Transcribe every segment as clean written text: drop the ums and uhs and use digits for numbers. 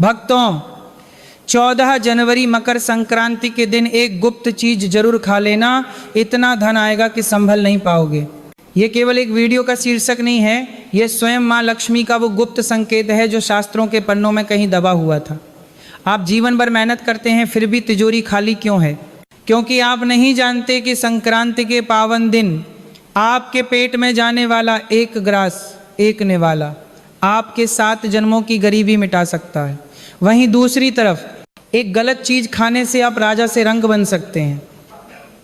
भक्तों, 14 जनवरी मकर संक्रांति के दिन एक गुप्त चीज जरूर खा लेना, इतना धन आएगा कि संभल नहीं पाओगे। ये केवल एक वीडियो का शीर्षक नहीं है, ये स्वयं माँ लक्ष्मी का वो गुप्त संकेत है जो शास्त्रों के पन्नों में कहीं दबा हुआ था। आप जीवन भर मेहनत करते हैं फिर भी तिजोरी खाली क्यों है? क्योंकि आप नहीं जानते कि संक्रांति के पावन दिन आपके पेट में जाने वाला एक ग्रास, एक निवाला आपके 7 जन्मों की गरीबी मिटा सकता है। वहीं दूसरी तरफ एक गलत चीज खाने से आप राजा से रंग बन सकते हैं।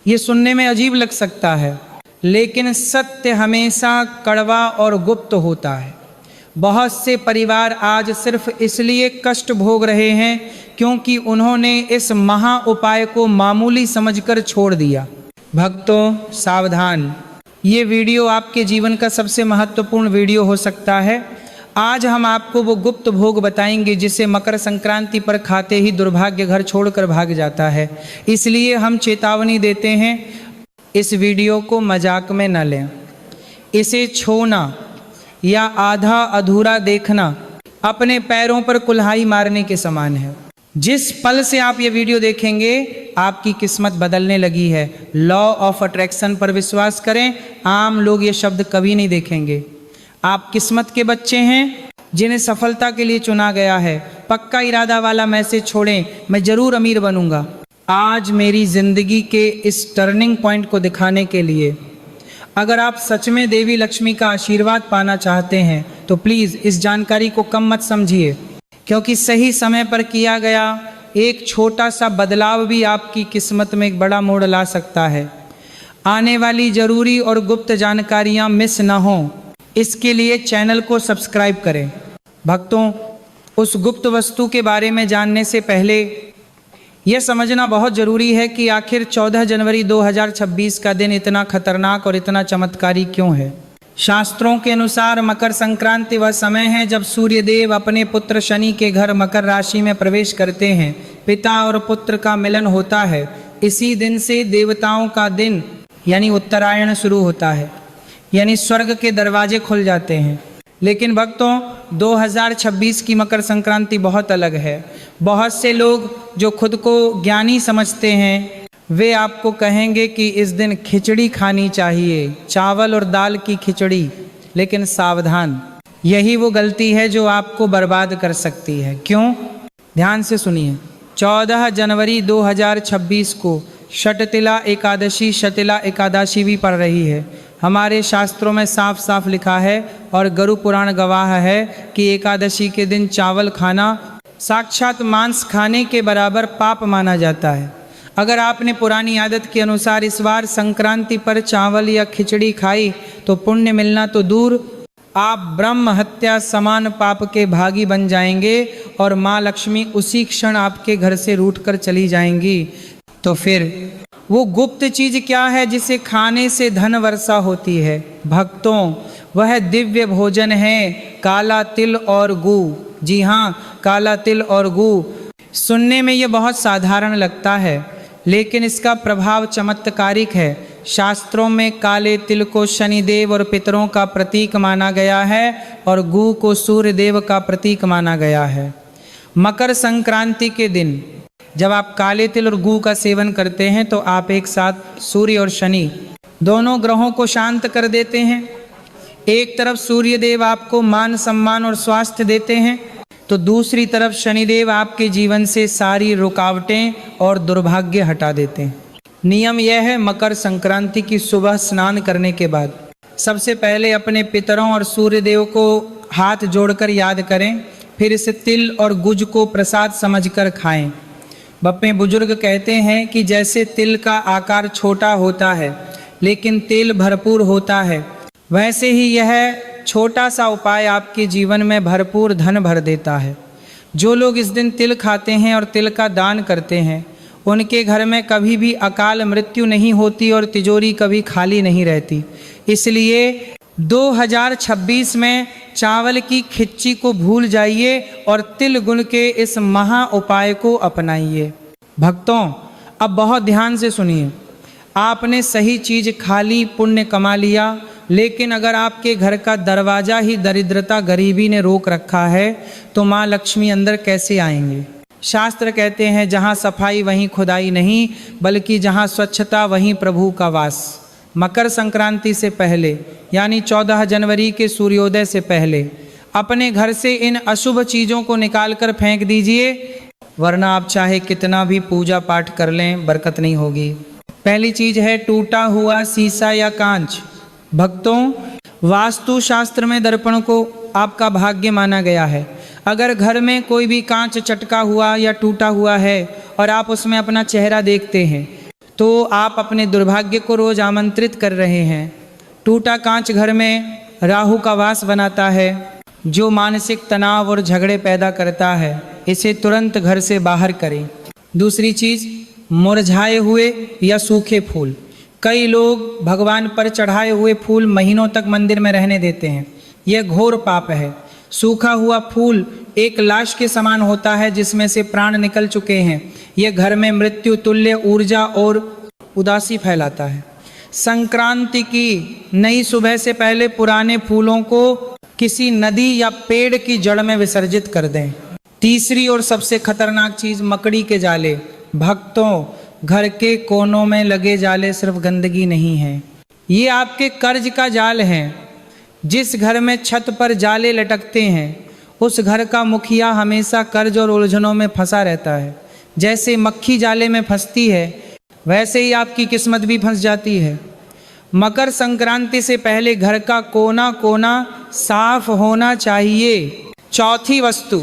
ये सुनने में अजीब लग सकता है, लेकिन सत्य हमेशा कड़वा और गुप्त होता है। बहुत से परिवार आज सिर्फ इसलिए कष्ट भोग रहे हैं क्योंकि उन्होंने इस महा उपाय को मामूली समझकर छोड़ दिया। भक्तों सावधान, ये वीडियो आपके जीवन का सबसे महत्वपूर्ण वीडियो हो सकता है। आज हम आपको वो गुप्त भोग बताएंगे जिसे मकर संक्रांति पर खाते ही दुर्भाग्य घर छोड़कर भाग जाता है। इसलिए हम चेतावनी देते हैं, इस वीडियो को मजाक में न लें। इसे छूना या आधा अधूरा देखना अपने पैरों पर कुल्हाड़ी मारने के समान है। जिस पल से आप ये वीडियो देखेंगे आपकी किस्मत बदलने लगी है। लॉ ऑफ अट्रैक्शन पर विश्वास करें, आम लोग ये शब्द कभी नहीं देखेंगे। आप किस्मत के बच्चे हैं जिन्हें सफलता के लिए चुना गया है। पक्का इरादा वाला मैसेज छोड़ें, मैं जरूर अमीर बनूंगा। आज मेरी जिंदगी के इस टर्निंग पॉइंट को दिखाने के लिए अगर आप सच में देवी लक्ष्मी का आशीर्वाद पाना चाहते हैं तो प्लीज़ इस जानकारी को कम मत समझिए, क्योंकि सही समय पर किया गया एक छोटा सा बदलाव भी आपकी किस्मत में एक बड़ा मोड़ ला सकता है। आने वाली जरूरी और गुप्त जानकारियां मिस न हों, इसके लिए चैनल को सब्सक्राइब करें। भक्तों, उस गुप्त वस्तु के बारे में जानने से पहले यह समझना बहुत ज़रूरी है कि आखिर 14 जनवरी 2026 का दिन इतना खतरनाक और इतना चमत्कारी क्यों है। शास्त्रों के अनुसार मकर संक्रांति वह समय है जब सूर्य देव अपने पुत्र शनि के घर मकर राशि में प्रवेश करते हैं। पिता और पुत्र का मिलन होता है। इसी दिन से देवताओं का दिन यानी उत्तरायण शुरू होता है, यानी स्वर्ग के दरवाजे खुल जाते हैं। लेकिन भक्तों, 2026 की मकर संक्रांति बहुत अलग है। बहुत से लोग जो खुद को ज्ञानी समझते हैं वे आपको कहेंगे कि इस दिन खिचड़ी खानी चाहिए, चावल और दाल की खिचड़ी। लेकिन सावधान, यही वो गलती है जो आपको बर्बाद कर सकती है। क्यों? ध्यान से सुनिए। 14 जनवरी 2026 को शटतिला एकादशी, शतिला एकादशी भी पड़ रही है। हमारे शास्त्रों में साफ साफ लिखा है और गरु पुराण गवाह है कि एकादशी के दिन चावल खाना साक्षात मांस खाने के बराबर पाप माना जाता है। अगर आपने पुरानी आदत के अनुसार इस बार संक्रांति पर चावल या खिचड़ी खाई तो पुण्य मिलना तो दूर, आप ब्रह्म हत्या समान पाप के भागी बन जाएंगे और माँ लक्ष्मी उसी क्षण आपके घर से रूठकर चली जाएंगी। तो फिर वो गुप्त चीज क्या है जिसे खाने से धन वर्षा होती है? भक्तों, वह दिव्य भोजन है काला तिल और गू। जी हाँ, काला तिल और गू। सुनने में ये बहुत साधारण लगता है, लेकिन इसका प्रभाव चमत्कारिक है। शास्त्रों में काले तिल को शनिदेव और पितरों का प्रतीक माना गया है और गू को सूर्य देव का प्रतीक माना गया है। मकर संक्रांति के दिन जब आप काले तिल और गू का सेवन करते हैं तो आप एक साथ सूर्य और शनि दोनों ग्रहों को शांत कर देते हैं। एक तरफ सूर्य देव आपको मान सम्मान और स्वास्थ्य देते हैं, तो दूसरी तरफ शनिदेव आपके जीवन से सारी रुकावटें और दुर्भाग्य हटा देते हैं। नियम यह है, मकर संक्रांति की सुबह स्नान करने के बाद सबसे पहले अपने पितरों और सूर्य देव को हाथ जोड़कर याद करें, फिर इस तिल और गुज को प्रसाद समझकर खाएं। बप्पे बुजुर्ग कहते हैं कि जैसे तिल का आकार छोटा होता है लेकिन तेल भरपूर होता है, वैसे ही यह छोटा सा उपाय आपके जीवन में भरपूर धन भर देता है। जो लोग इस दिन तिल खाते हैं और तिल का दान करते हैं उनके घर में कभी भी अकाल मृत्यु नहीं होती और तिजोरी कभी खाली नहीं रहती। इसलिए 2026 में चावल की खिचड़ी को भूल जाइए और तिल गुण के इस महा उपाय को अपनाइए। भक्तों, अब बहुत ध्यान से सुनिए। आपने सही चीज खा ली, पुण्य कमा लिया, लेकिन अगर आपके घर का दरवाज़ा ही दरिद्रता गरीबी ने रोक रखा है तो माँ लक्ष्मी अंदर कैसे आएंगे। शास्त्र कहते हैं जहाँ सफाई वहीं खुदाई नहीं, बल्कि जहाँ स्वच्छता वहीं प्रभु का वास। मकर संक्रांति से पहले यानी 14 जनवरी के सूर्योदय से पहले अपने घर से इन अशुभ चीज़ों को निकाल कर फेंक दीजिए, वरना आप चाहे कितना भी पूजा पाठ कर लें बरकत नहीं होगी। पहली चीज़ है टूटा हुआ शीशा या कांच। भक्तों, वास्तु शास्त्र में दर्पण को आपका भाग्य माना गया है। अगर घर में कोई भी कांच चटका हुआ या टूटा हुआ है और आप उसमें अपना चेहरा देखते हैं तो आप अपने दुर्भाग्य को रोज आमंत्रित कर रहे हैं। टूटा कांच घर में राहु का वास बनाता है, जो मानसिक तनाव और झगड़े पैदा करता है। इसे तुरंत घर से बाहर करें। दूसरी चीज़, मुरझाए हुए या सूखे फूल। कई लोग भगवान पर चढ़ाए हुए फूल महीनों तक मंदिर में रहने देते हैं। यह घोर पाप है। सूखा हुआ फूल एक लाश के समान होता है जिसमें से प्राण निकल चुके हैं। यह घर में मृत्यु तुल्य ऊर्जा और उदासी फैलाता है। संक्रांति की नई सुबह से पहले पुराने फूलों को किसी नदी या पेड़ की जड़ में विसर्जित कर दें। तीसरी और सबसे खतरनाक चीज़, मकड़ी के जाले। भक्तों, घर के कोनों में लगे जाले सिर्फ गंदगी नहीं है, ये आपके कर्ज का जाल है। जिस घर में छत पर जाले लटकते हैं उस घर का मुखिया हमेशा कर्ज और उलझनों में फंसा रहता है। जैसे मक्खी जाले में फंसती है वैसे ही आपकी किस्मत भी फंस जाती है। मकर संक्रांति से पहले घर का कोना कोना साफ होना चाहिए। चौथी वस्तु,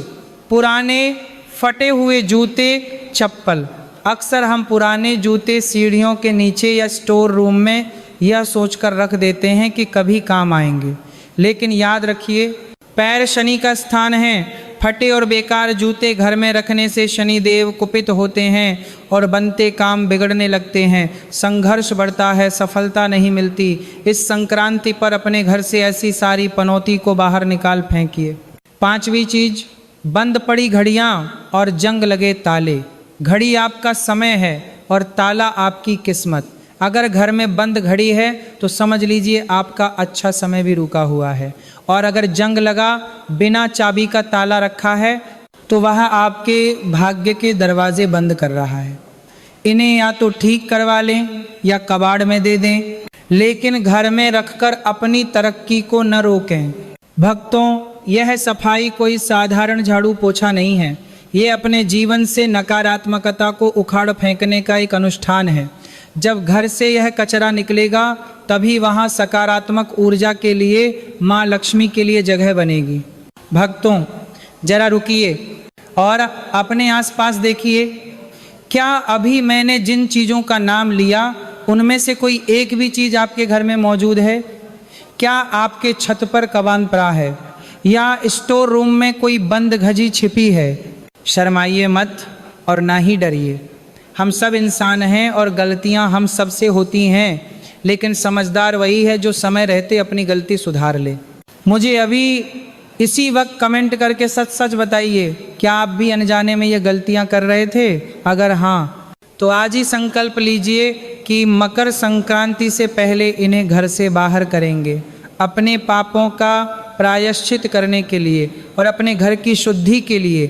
पुराने फटे हुए जूते चप्पल। अक्सर हम पुराने जूते सीढ़ियों के नीचे या स्टोर रूम में यह सोचकर रख देते हैं कि कभी काम आएंगे, लेकिन याद रखिए पैर शनि का स्थान है। फटे और बेकार जूते घर में रखने से शनिदेव कुपित होते हैं और बनते काम बिगड़ने लगते हैं। संघर्ष बढ़ता है, सफलता नहीं मिलती। इस संक्रांति पर अपने घर से ऐसी सारी पनौती को बाहर निकाल फेंकिए। पांचवी चीज, बंद पड़ी घड़ियां और जंग लगे ताले। घड़ी आपका समय है और ताला आपकी किस्मत। अगर घर में बंद घड़ी है तो समझ लीजिए आपका अच्छा समय भी रुका हुआ है, और अगर जंग लगा बिना चाबी का ताला रखा है तो वह आपके भाग्य के दरवाजे बंद कर रहा है। इन्हें या तो ठीक करवा लें या कबाड़ में दे दें, लेकिन घर में रखकर अपनी तरक्की को न रोकें। भक्तों, यह सफाई कोई साधारण झाड़ू पोछा नहीं है, ये अपने जीवन से नकारात्मकता को उखाड़ फेंकने का एक अनुष्ठान है। जब घर से यह कचरा निकलेगा तभी वहाँ सकारात्मक ऊर्जा के लिए, माँ लक्ष्मी के लिए जगह बनेगी। भक्तों, जरा रुकिए और अपने आसपास देखिए, क्या अभी मैंने जिन चीज़ों का नाम लिया उनमें से कोई एक भी चीज़ आपके घर में मौजूद है? क्या आपके छत पर कबान पड़ा है या स्टोर रूम में कोई बंद घजी छिपी है? शर्माइए मत और ना ही डरिए। हम सब इंसान हैं और गलतियां हम सब से होती हैं, लेकिन समझदार वही है जो समय रहते अपनी गलती सुधार ले। मुझे अभी इसी वक्त कमेंट करके सच सच बताइए, क्या आप भी अनजाने में ये गलतियां कर रहे थे? अगर हाँ तो आज ही संकल्प लीजिए कि मकर संक्रांति से पहले इन्हें घर से बाहर करेंगे, अपने पापों का प्रायश्चित करने के लिए और अपने घर की शुद्धि के लिए।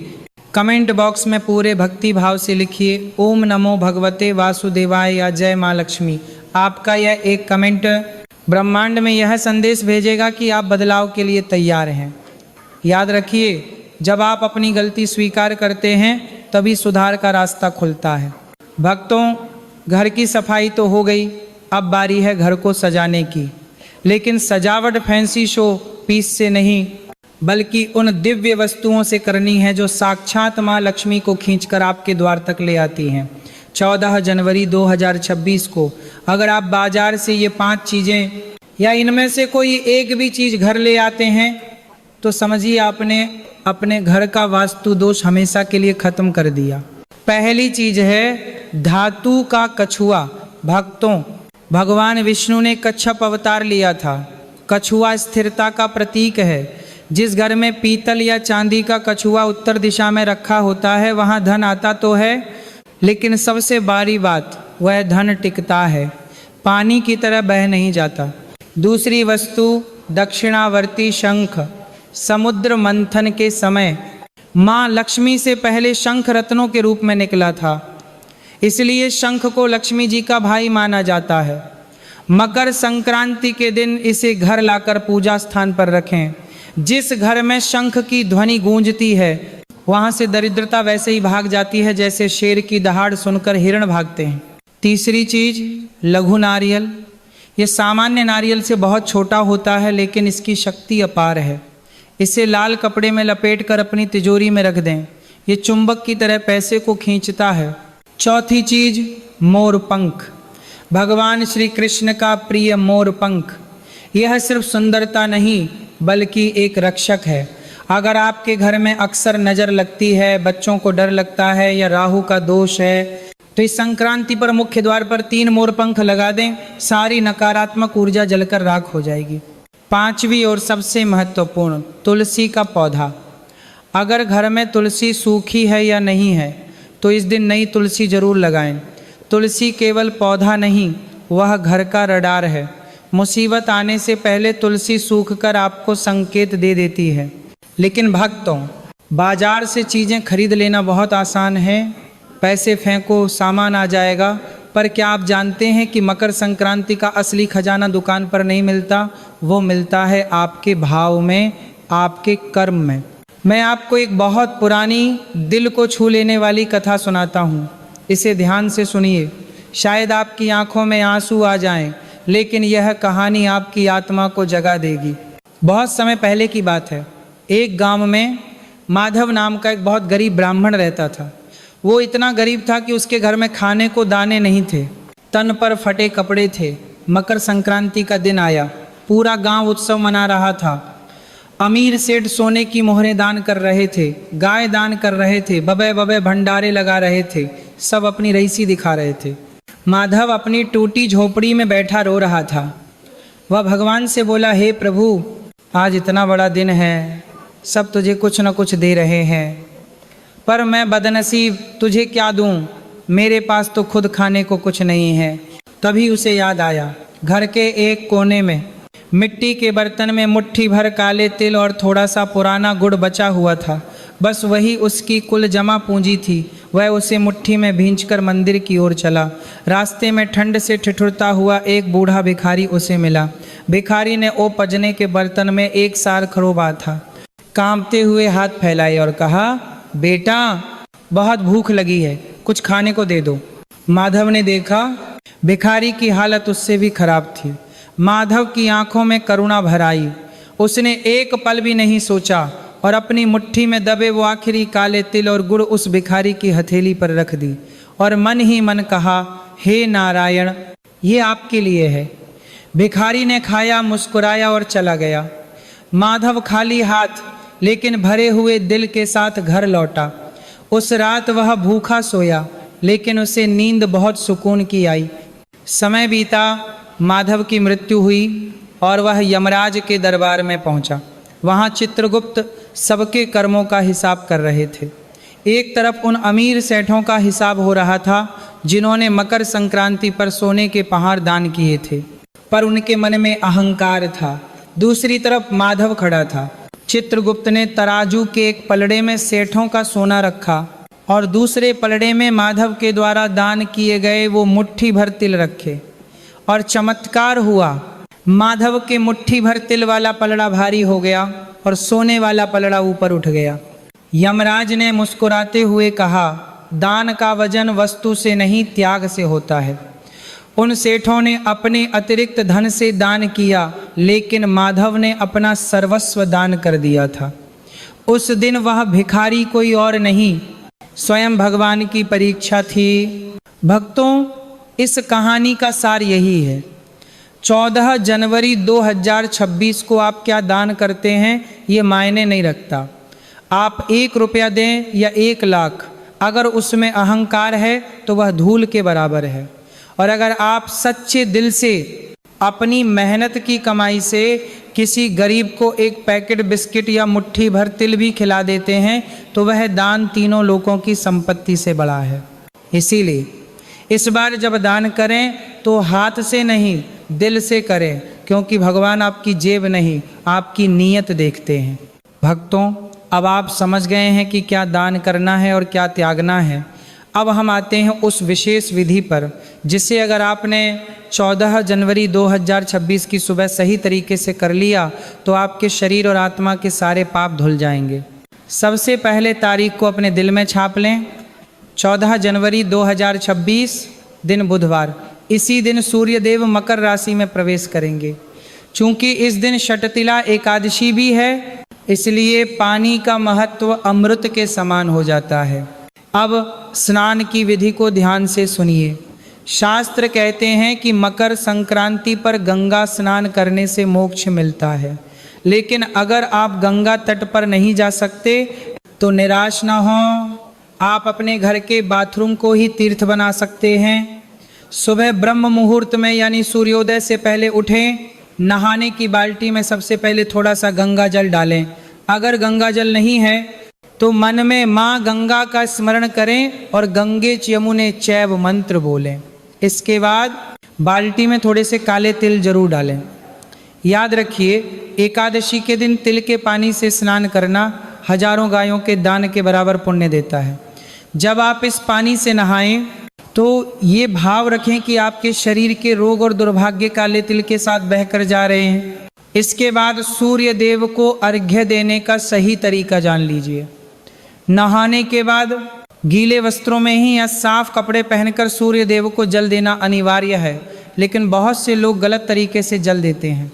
कमेंट बॉक्स में पूरे भक्ति भाव से लिखिए ओम नमो भगवते वासुदेवाय या जय माँ लक्ष्मी। आपका यह एक कमेंट ब्रह्मांड में यह संदेश भेजेगा कि आप बदलाव के लिए तैयार हैं। याद रखिए, जब आप अपनी गलती स्वीकार करते हैं तभी सुधार का रास्ता खुलता है। भक्तों, घर की सफाई तो हो गई, अब बारी है घर को सजाने की। लेकिन सजावट फैंसी शो पीस से नहीं बल्कि उन दिव्य वस्तुओं से करनी है जो साक्षात माँ लक्ष्मी को खींचकर आपके द्वार तक ले आती हैं। 14 जनवरी 2026 को अगर आप बाजार से ये 5 चीज़ें या इनमें से कोई एक भी चीज़ घर ले आते हैं तो समझिए आपने अपने घर का वास्तु दोष हमेशा के लिए खत्म कर दिया। पहली चीज है धातु का कछुआ। भक्तों, भगवान विष्णु ने कच्छप अवतार लिया था। कछुआ स्थिरता का प्रतीक है। जिस घर में पीतल या चांदी का कछुआ उत्तर दिशा में रखा होता है वहाँ धन आता तो है, लेकिन सबसे बड़ी बात वह धन टिकता है, पानी की तरह बह नहीं जाता। दूसरी वस्तु दक्षिणावर्ती शंख। समुद्र मंथन के समय माँ लक्ष्मी से पहले शंख रत्नों के रूप में निकला था, इसलिए शंख को लक्ष्मी जी का भाई माना जाता है। मकर संक्रांति के दिन इसे घर लाकर पूजा स्थान पर रखें। जिस घर में शंख की ध्वनि गूंजती है वहाँ से दरिद्रता वैसे ही भाग जाती है जैसे शेर की दहाड़ सुनकर हिरण भागते हैं। तीसरी चीज लघु नारियल। ये सामान्य नारियल से बहुत छोटा होता है लेकिन इसकी शक्ति अपार है। इसे लाल कपड़े में लपेटकर अपनी तिजोरी में रख दें, ये चुंबक की तरह पैसे को खींचता है। चौथी चीज मोर पंख। भगवान श्री कृष्ण का प्रिय मोर पंख। यह सिर्फ सुंदरता नहीं बल्कि एक रक्षक है। अगर आपके घर में अक्सर नज़र लगती है, बच्चों को डर लगता है या राहु का दोष है, तो इस संक्रांति पर मुख्य द्वार पर 3 मोर पंख लगा दें, सारी नकारात्मक ऊर्जा जलकर राख हो जाएगी। पांचवी और सबसे महत्वपूर्ण तुलसी का पौधा। अगर घर में तुलसी सूखी है या नहीं है तो इस दिन नई तुलसी जरूर लगाएं। तुलसी केवल पौधा नहीं, वह घर का रडार है। मुसीबत आने से पहले तुलसी सूखकर आपको संकेत दे देती है। लेकिन भक्तों, बाजार से चीज़ें खरीद लेना बहुत आसान है, पैसे फेंको सामान आ जाएगा। पर क्या आप जानते हैं कि मकर संक्रांति का असली खजाना दुकान पर नहीं मिलता, वो मिलता है आपके भाव में, आपके कर्म में। मैं आपको एक बहुत पुरानी दिल को छू लेने वाली कथा सुनाता हूँ, इसे ध्यान से सुनिए। शायद आपकी आंखों में आंसू आ जाएं, लेकिन यह कहानी आपकी आत्मा को जगा देगी। बहुत समय पहले की बात है। एक गांव में माधव नाम का एक बहुत गरीब ब्राह्मण रहता था। वो इतना गरीब था कि उसके घर में खाने को दाने नहीं थे, तन पर फटे कपड़े थे। मकर संक्रांति का दिन आया, पूरा गांव उत्सव मना रहा था। अमीर सेठ सोने की मोहरें दान कर रहे थे, गाय दान कर रहे थे, बबे बबे भंडारे लगा रहे थे, सब अपनी रईसी दिखा रहे थे। माधव अपनी टूटी झोपड़ी में बैठा रो रहा था। वह भगवान से बोला, हे प्रभु, आज इतना बड़ा दिन है, सब तुझे कुछ न कुछ दे रहे हैं, पर मैं बदनसीब, तुझे क्या दूं, मेरे पास तो खुद खाने को कुछ नहीं है। तभी उसे याद आया, घर के एक कोने में मिट्टी के बर्तन में मुट्ठी भर काले तिल और थोड़ा सा पुराना गुड़ बचा हुआ था। बस वही उसकी कुल जमा पूंजी थी। वह उसे मुट्ठी में भींचकर मंदिर की ओर चला। रास्ते में ठंड से ठिठुरता हुआ एक बूढ़ा भिखारी उसे मिला। भिखारी ने ओ पजने के बर्तन में एक सार खरोबा था। कांपते हुए हाथ फैलाए और कहा, बेटा, बहुत भूख लगी है, कुछ खाने को दे दो। माधव ने देखा भिखारी की हालत उससे भी खराब थी। माधव की आंखों में करुणा भर आई। उसने एक पल भी नहीं सोचा और अपनी मुट्ठी में दबे वो आखिरी काले तिल और गुड़ उस भिखारी की हथेली पर रख दी और मन ही मन कहा, हे नारायण, ये आपके लिए है। भिखारी ने खाया, मुस्कुराया और चला गया। माधव खाली हाथ लेकिन भरे हुए दिल के साथ घर लौटा। उस रात वह भूखा सोया, लेकिन उसे नींद बहुत सुकून की आई। समय बीता, माधव की मृत्यु हुई और वह यमराज के दरबार में पहुंचा। वहां चित्रगुप्त सबके कर्मों का हिसाब कर रहे थे। एक तरफ उन अमीर सेठों का हिसाब हो रहा था जिन्होंने मकर संक्रांति पर सोने के पहाड़ दान किए थे, पर उनके मन में अहंकार था। दूसरी तरफ माधव खड़ा था। चित्रगुप्त ने तराजू के एक पलड़े में सेठों का सोना रखा और दूसरे पलड़े में माधव के द्वारा दान किए गए वो मुट्ठी भर तिल रखे। और चमत्कार हुआ, माधव के मुट्ठी भर तिल वाला पलड़ा भारी हो गया और सोने वाला पलड़ा ऊपर उठ गया। यमराज ने मुस्कुराते हुए कहा, दान का वजन वस्तु से नहीं, त्याग से होता है। उन सेठों ने अपने अतिरिक्त धन से दान किया, लेकिन माधव ने अपना सर्वस्व दान कर दिया था। उस दिन वह भिखारी कोई और नहीं, स्वयं भगवान की परीक्षा थी। भक्तों, इस कहानी का सार यही है। 14 जनवरी 2026 को आप क्या दान करते हैं ये मायने नहीं रखता। आप 1 रुपया दें या 1 लाख, अगर उसमें अहंकार है तो वह धूल के बराबर है। और अगर आप सच्चे दिल से अपनी मेहनत की कमाई से किसी गरीब को 1 पैकेट बिस्किट या मुट्ठी भर तिल भी खिला देते हैं तो वह दान तीनों लोगों की संपत्ति से बड़ा है। इसीलिए इस बार जब दान करें तो हाथ से नहीं, दिल से करें, क्योंकि भगवान आपकी जेब नहीं, आपकी नीयत देखते हैं। भक्तों, अब आप समझ गए हैं कि क्या दान करना है और क्या त्यागना है। अब हम आते हैं उस विशेष विधि पर जिसे अगर आपने 14 जनवरी 2026 की सुबह सही तरीके से कर लिया तो आपके शरीर और आत्मा के सारे पाप धुल जाएंगे। सबसे पहले तारीख को अपने दिल में छाप लें, 14 जनवरी 2026 दिन बुधवार। इसी दिन सूर्यदेव मकर राशि में प्रवेश करेंगे। चूँकि इस दिन षटतिला एकादशी भी है, इसलिए पानी का महत्व अमृत के समान हो जाता है। अब स्नान की विधि को ध्यान से सुनिए। शास्त्र कहते हैं कि मकर संक्रांति पर गंगा स्नान करने से मोक्ष मिलता है, लेकिन अगर आप गंगा तट पर नहीं जा सकते तो निराश ना हो, आप अपने घर के बाथरूम को ही तीर्थ बना सकते हैं। सुबह ब्रह्म मुहूर्त में यानी सूर्योदय से पहले उठें, नहाने की बाल्टी में सबसे पहले थोड़ा सा गंगा जल डालें। अगर गंगा जल नहीं है तो मन में माँ गंगा का स्मरण करें और गंगे च यमुने चैव मंत्र बोलें। इसके बाद बाल्टी में थोड़े से काले तिल जरूर डालें। याद रखिए, एकादशी के दिन तिल के पानी से स्नान करना हजारों गायों के दान के बराबर पुण्य देता है। जब आप इस पानी से नहाएं तो ये भाव रखें कि आपके शरीर के रोग और दुर्भाग्य काले तिल के साथ बहकर जा रहे हैं। इसके बाद सूर्य देव को अर्घ्य देने का सही तरीका जान लीजिए। नहाने के बाद गीले वस्त्रों में ही या साफ कपड़े पहनकर सूर्य देव को जल देना अनिवार्य है, लेकिन बहुत से लोग गलत तरीके से जल देते हैं।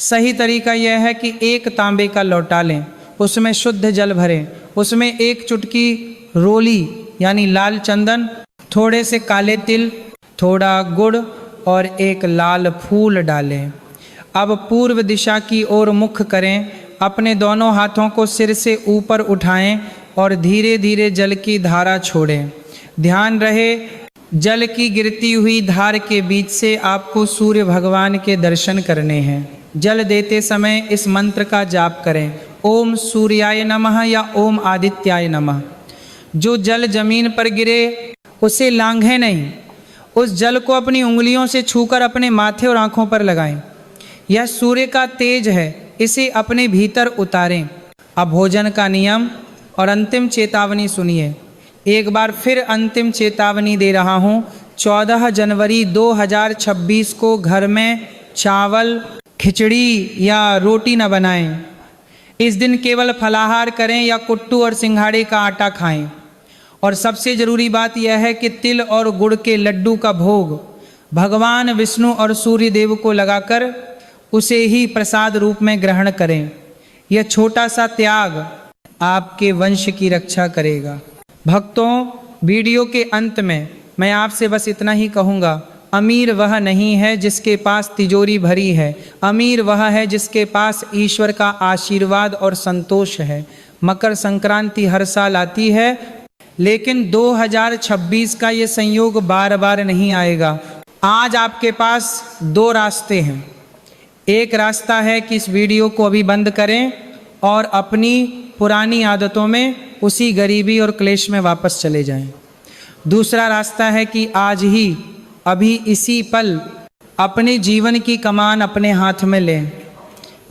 सही तरीका यह है कि एक तांबे का लौटा लें, उसमें शुद्ध जल भरें, उसमें एक चुटकी रोली यानी लाल चंदन, थोड़े से काले तिल, थोड़ा गुड़ और एक लाल फूल डालें। अब पूर्व दिशा की ओर मुख करें, अपने दोनों हाथों को सिर से ऊपर उठाएं और धीरे धीरे जल की धारा छोड़ें। ध्यान रहे, जल की गिरती हुई धार के बीच से आपको सूर्य भगवान के दर्शन करने हैं। जल देते समय इस मंत्र का जाप करें, ओम सूर्याय नमः या ओम आदित्याय नमः। जो जल जमीन पर गिरे उसे लांघें नहीं, उस जल को अपनी उंगलियों से छूकर अपने माथे और आंखों पर लगाएं। यह सूर्य का तेज है, इसे अपने भीतर उतारें। अब भोजन का नियम और अंतिम चेतावनी सुनिए। एक बार फिर अंतिम चेतावनी दे रहा हूँ, 14 जनवरी 2026 को घर में चावल, खिचड़ी या रोटी न बनाएं। इस दिन केवल फलाहार करें या कुट्टू और सिंघाड़े का आटा खाएं। और सबसे ज़रूरी बात यह है कि तिल और गुड़ के लड्डू का भोग भगवान विष्णु और सूर्य देव को लगाकर उसे ही प्रसाद रूप में ग्रहण करें। यह छोटा सा त्याग आपके वंश की रक्षा करेगा। भक्तों, वीडियो के अंत में मैं आपसे बस इतना ही कहूँगा, अमीर वह नहीं है जिसके पास तिजोरी भरी है, अमीर वह है जिसके पास ईश्वर का आशीर्वाद और संतोष है। मकर संक्रांति हर साल आती है, लेकिन 2026 का ये संयोग बार बार नहीं आएगा। आज आपके पास दो रास्ते हैं। एक रास्ता है कि इस वीडियो को अभी बंद करें और अपनी पुरानी आदतों में, उसी गरीबी और क्लेश में वापस चले जाएं। दूसरा रास्ता है कि आज ही, अभी इसी पल अपने जीवन की कमान अपने हाथ में लें,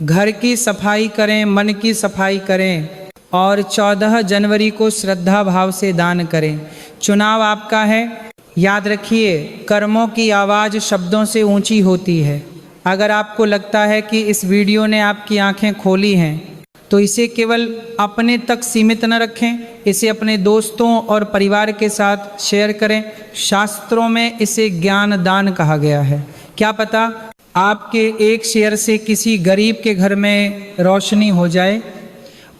घर की सफाई करें, मन की सफाई करें और 14 जनवरी को श्रद्धा भाव से दान करें। चुनाव आपका है। याद रखिए, कर्मों की आवाज़ शब्दों से ऊंची होती है। अगर आपको लगता है कि इस वीडियो ने आपकी आंखें खोली हैं तो इसे केवल अपने तक सीमित न रखें, इसे अपने दोस्तों और परिवार के साथ शेयर करें। शास्त्रों में इसे ज्ञान दान कहा गया है। क्या पता आपके एक शेयर से किसी गरीब के घर में रोशनी हो जाए,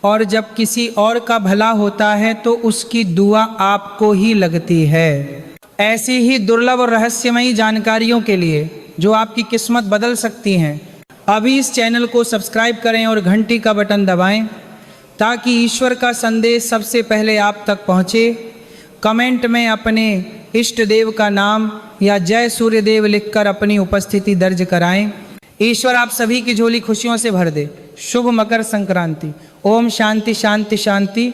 और जब किसी और का भला होता है तो उसकी दुआ आपको ही लगती है। ऐसी ही दुर्लभ और रहस्यमयी जानकारियों के लिए जो आपकी किस्मत बदल सकती हैं, अभी इस चैनल को सब्सक्राइब करें और घंटी का बटन दबाएं ताकि ईश्वर का संदेश सबसे पहले आप तक पहुंचे। कमेंट में अपने इष्ट देव का नाम या जय सूर्यदेव लिखकर अपनी उपस्थिति दर्ज कराएं। ईश्वर आप सभी की झोली खुशियों से भर दे। शुभ मकर संक्रांति। ओम शांति शांति शांति।